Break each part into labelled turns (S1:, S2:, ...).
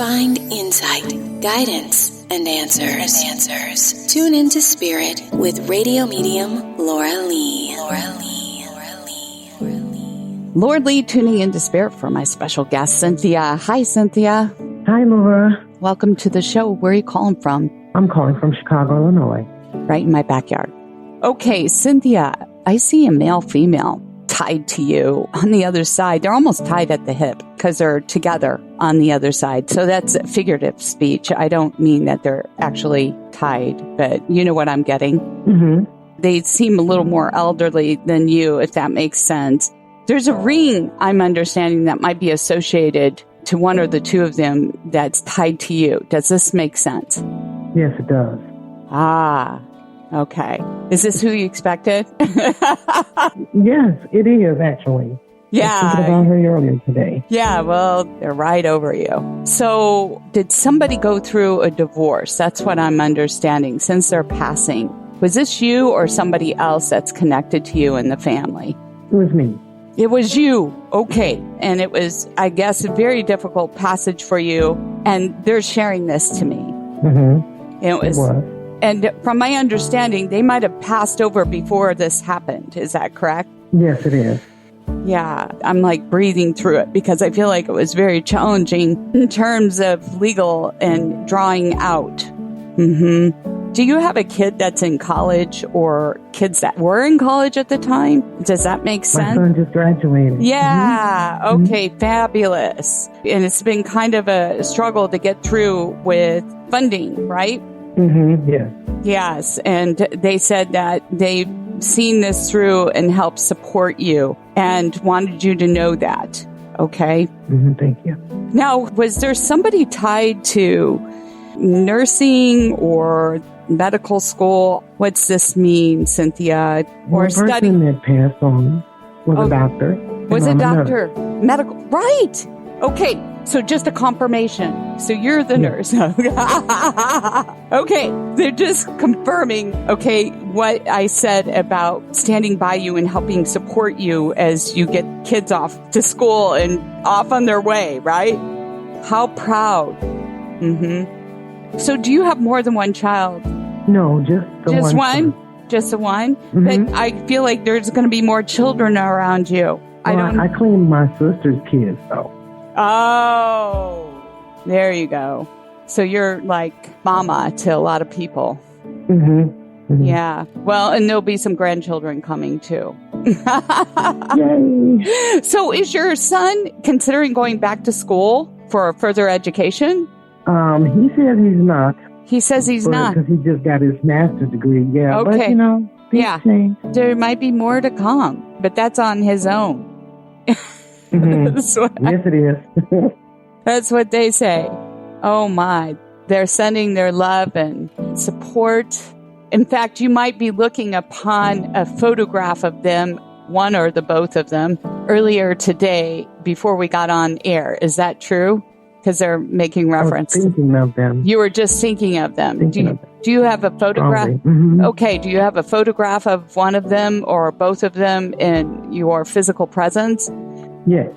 S1: Find insight, guidance, and answers. Tune into Spirit with radio medium Laura Lee.
S2: Lord Lee tuning into Spirit for my special guest, Cynthia. Hi, Cynthia.
S3: Hi, Laura.
S2: Welcome to the show. Where are you calling from?
S3: I'm calling from Chicago, Illinois.
S2: Right in my backyard. Okay, Cynthia, I see a male-female tied to you on the other side. They're almost tied at the hip because they're together on the other side. So that's figurative speech. I don't mean that they're actually tied, but you know what I'm getting.
S3: Mm-hmm.
S2: They seem a little more elderly than you, if that makes sense. There's a ring, I'm understanding, that might be associated to one or the two of them that's tied to you. Does this make sense?
S3: Yes, it does.
S2: Ah, okay. Is this who you expected?
S3: Yes, it is, actually.
S2: Yeah.
S3: I was thinking about her earlier today.
S2: Yeah, well, they're right over you. So, did somebody go through a divorce? That's what I'm understanding, since they're passing. Was this you or somebody else that's connected to you in the family?
S3: It was me.
S2: It was you. Okay. And it was, I guess, a very difficult passage for you. And they're sharing this to me.
S3: Mm-hmm.
S2: It was. And from my understanding, they might have passed over before this happened. Is that correct?
S3: Yes, it is.
S2: Yeah. I'm like breathing through it because I feel like it was very challenging in terms of legal and drawing out. Mm-hmm. Do you have a kid that's in college or kids that were in college at the time? Does that make sense?
S3: My son just graduated.
S2: Yeah.
S3: Mm-hmm.
S2: Okay. Fabulous. And it's been kind of a struggle to get through with funding, right?
S3: Mm-hmm. Yeah.
S2: Yes. And they said that they've seen this through and helped support you and wanted you to know that. Okay.
S3: Mm-hmm. Thank you.
S2: Now, was there somebody tied to nursing or medical school? What's this mean, Cynthia? Or studying?
S3: The person that passed on was a doctor.
S2: Was a doctor. Medical. Right. Okay. So just a confirmation. So you're the nurse. Okay. They're just confirming, okay, what I said about standing by you and helping support you as you get kids off to school and off on their way, right? How proud. Mm-hmm. So do you have more than one child?
S3: No, just one?
S2: Just the one?
S3: Mm-hmm.
S2: But I feel like there's going to be more children around you.
S3: Well, I clean my sister's kids, though.
S2: Oh, there you go. So you're like mama to a lot of people.
S3: Mm-hmm. Mm-hmm.
S2: Yeah. Well, and there'll be some grandchildren coming too.
S3: Yay.
S2: So is your son considering going back to school for further education?
S3: He says he's not.
S2: He says he's not.
S3: Because he just got his master's degree. Yeah.
S2: Okay.
S3: But,
S2: yeah.
S3: change.
S2: There might be more to come, but that's on his own.
S3: Mm-hmm. Yes, it is.
S2: That's what they say. Oh, my. They're sending their love and support. In fact, you might be looking upon a photograph of them, one or the both of them, earlier today before we got on air. Is that true? Because they're making reference.
S3: I was thinking of them.
S2: You were just thinking of them. Do you have a photograph?
S3: Mm-hmm.
S2: Okay. Do you have a photograph of one of them or both of them in your physical presence?
S3: Yes.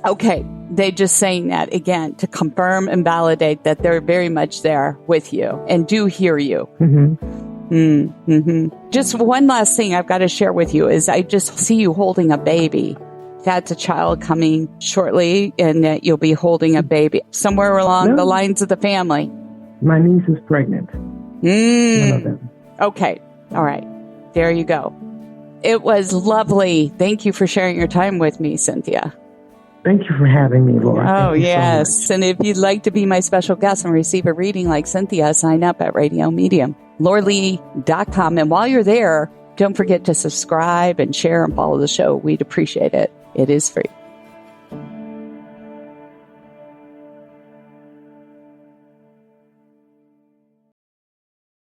S2: Okay. They just saying that again to confirm and validate that they're very much there with you and do hear you.
S3: Mm-hmm.
S2: Mm-hmm. Just one last thing I've got to share with you is I just see you holding a baby. That's a child coming shortly, and that you'll be holding a baby somewhere along the lines of the family.
S3: My niece is pregnant. None of them.
S2: Okay. All right. There you go. It was lovely. Thank you for sharing your time with me, Cynthia.
S3: Thank you for having me, Laura.
S2: Oh, yes. So and if you'd like to be my special guest and receive a reading like Cynthia, sign up at Radio Medium, LauraLee.com. And while you're there, don't forget to subscribe and share and follow the show. We'd appreciate it. It is free.